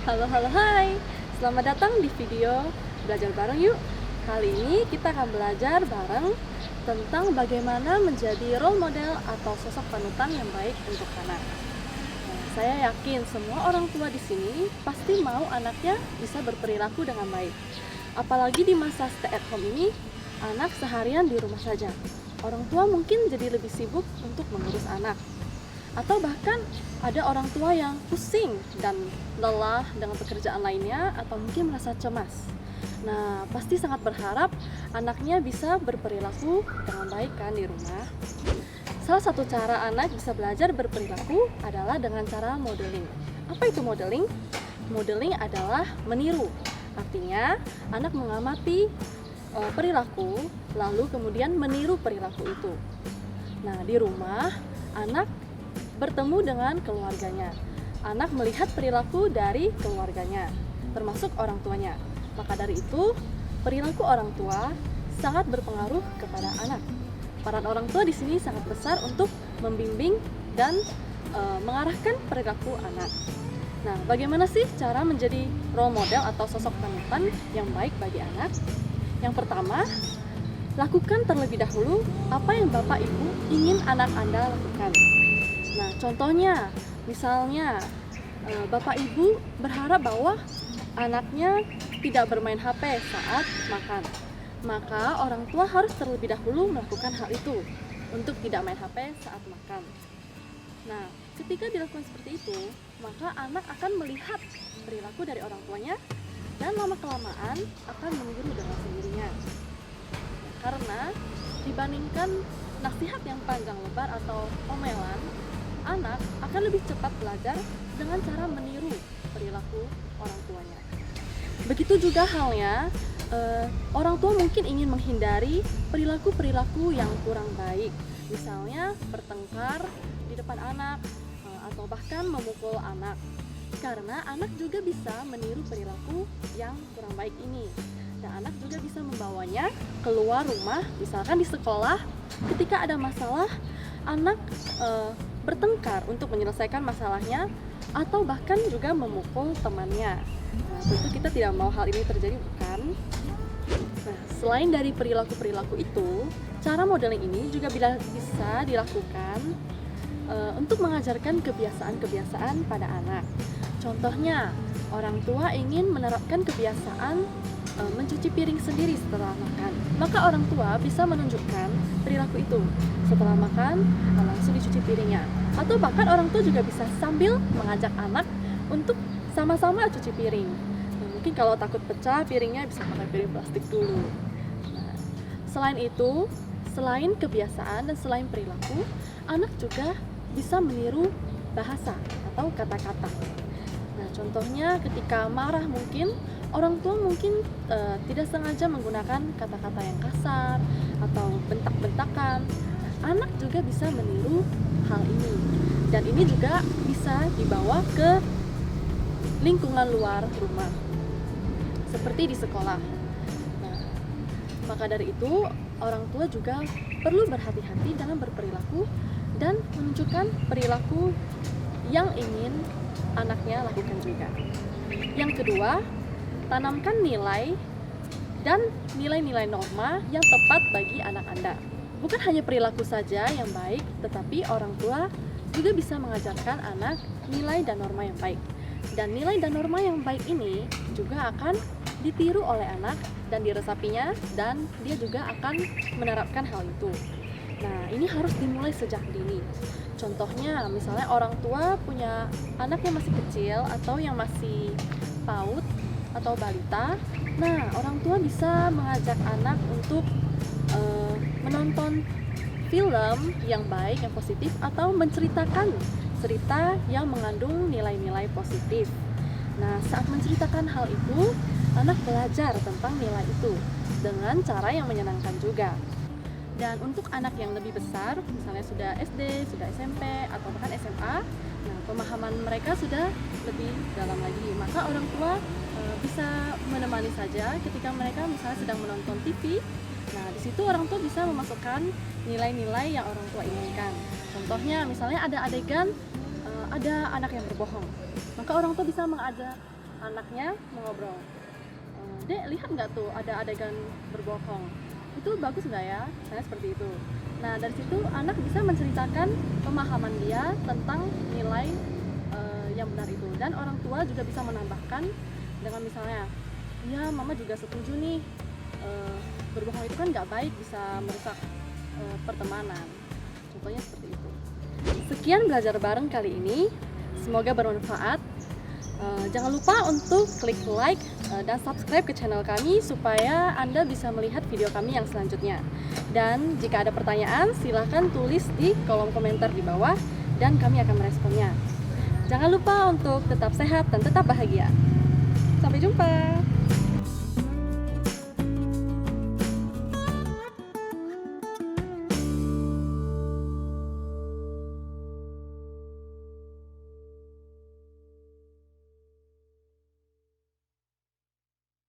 Halo, halo, hai. Selamat datang di video Belajar Bareng Yuk. Kali ini kita akan belajar bareng tentang bagaimana menjadi role model atau sosok panutan yang baik untuk anak. Saya yakin semua orang tua di sini pasti mau anaknya bisa berperilaku dengan baik. Apalagi di masa stay at home ini, anak seharian di rumah saja. Orang tua mungkin jadi lebih sibuk untuk mengurus anak. Atau bahkan ada orang tua yang pusing dan lelah dengan pekerjaan lainnya atau mungkin merasa cemas. Nah, pasti sangat berharap anaknya bisa berperilaku dengan baik kan di rumah. Salah satu cara anak bisa belajar berperilaku adalah dengan cara modeling. Apa itu modeling? Modeling adalah meniru. Artinya, anak mengamati perilaku lalu kemudian meniru perilaku itu. Nah, di rumah anak bertemu dengan keluarganya. Anak melihat perilaku dari keluarganya, termasuk orang tuanya. Maka dari itu, perilaku orang tua sangat berpengaruh kepada anak. Peran orang tua di sini sangat besar untuk membimbing dan mengarahkan perilaku anak. Nah, bagaimana sih cara menjadi role model atau sosok panutan yang baik bagi anak? Yang pertama, lakukan terlebih dahulu apa yang Bapak Ibu ingin anak Anda lakukan. Nah, contohnya, misalnya Bapak Ibu berharap bahwa anaknya tidak bermain HP saat makan. Maka orang tua harus terlebih dahulu melakukan hal itu untuk tidak main HP saat makan. Nah, ketika dilakukan seperti itu, maka anak akan melihat perilaku dari orang tuanya dan lama-kelamaan akan meniru dengan sendirinya. Karena dibandingkan nasihat yang panjang lebar atau omelan, anak akan lebih cepat belajar dengan cara meniru perilaku orang tuanya. Begitu juga halnya, orang tua mungkin ingin menghindari perilaku-perilaku yang kurang baik. Misalnya bertengkar di depan anak, atau bahkan memukul anak. Karena anak juga bisa meniru perilaku yang kurang baik ini. Dan anak juga bisa membawanya keluar rumah, misalkan di sekolah, ketika ada masalah, anak bertengkar untuk menyelesaikan masalahnya atau bahkan juga memukul temannya. Nah, tentu kita tidak mau hal ini terjadi, bukan? Nah, selain dari perilaku-perilaku itu, cara modeling ini juga bisa dilakukan untuk mengajarkan kebiasaan-kebiasaan pada anak. Contohnya, orang tua ingin menerapkan kebiasaan mencuci piring sendiri setelah makan. Maka orang tua bisa menunjukkan perilaku itu. Setelah makan, langsung dicuci piringnya. Atau bahkan orang tua juga bisa sambil mengajak anak untuk sama-sama cuci piring. Nah, mungkin kalau takut pecah piringnya bisa pakai piring plastik dulu. Nah, selain itu, selain kebiasaan dan selain perilaku, anak juga bisa meniru bahasa atau kata-kata. Nah, contohnya ketika marah mungkin orang tua mungkin tidak sengaja menggunakan kata-kata yang kasar atau bentak-bentakan. Anak juga bisa meniru hal ini. Dan ini juga bisa dibawa ke lingkungan luar rumah, seperti di sekolah. Nah, maka dari itu, orang tua juga perlu berhati-hati dalam berperilaku dan menunjukkan perilaku yang ingin anaknya lakukan juga. Yang kedua, tanamkan nilai dan nilai-nilai norma yang tepat bagi anak Anda. Bukan hanya perilaku saja yang baik, tetapi orang tua juga bisa mengajarkan anak nilai dan norma yang baik. Dan nilai dan norma yang baik ini juga akan ditiru oleh anak dan diresapinya, dan dia juga akan menerapkan hal itu. Nah, ini harus dimulai sejak dini. Contohnya, misalnya orang tua punya anak yang masih kecil atau yang masih PAUD atau balita. Nah, orang tua bisa mengajak anak untuk menonton film yang baik, yang positif, atau menceritakan cerita yang mengandung nilai-nilai positif. Nah, saat menceritakan hal itu, anak belajar tentang nilai itu dengan cara yang menyenangkan juga. Dan untuk anak yang lebih besar, misalnya sudah SD, sudah SMP, atau bahkan SMA, nah pemahaman mereka sudah lebih dalam lagi. Maka orang tua bisa menemani saja ketika mereka misalnya sedang menonton TV. Nah, di situ orang tua bisa memasukkan nilai-nilai yang orang tua inginkan. Contohnya, misalnya ada adegan ada anak yang berbohong, maka orang tua bisa mengajak anaknya mengobrol, Dek, lihat nggak tuh ada adegan berbohong, itu bagus nggak ya, misalnya seperti itu. Nah dari situ anak bisa menceritakan pemahaman dia tentang nilai yang benar itu, dan orang tua juga bisa menambahkan dengan misalnya, ya mama juga setuju nih, berbohong itu kan nggak baik, bisa merusak pertemanan, contohnya seperti itu. Sekian belajar bareng kali ini, semoga bermanfaat. Jangan lupa untuk klik like dan subscribe ke channel kami supaya Anda bisa melihat video kami yang selanjutnya. Dan jika ada pertanyaan, silahkan tulis di kolom komentar di bawah dan kami akan meresponnya. Jangan lupa untuk tetap sehat dan tetap bahagia. Sampai jumpa.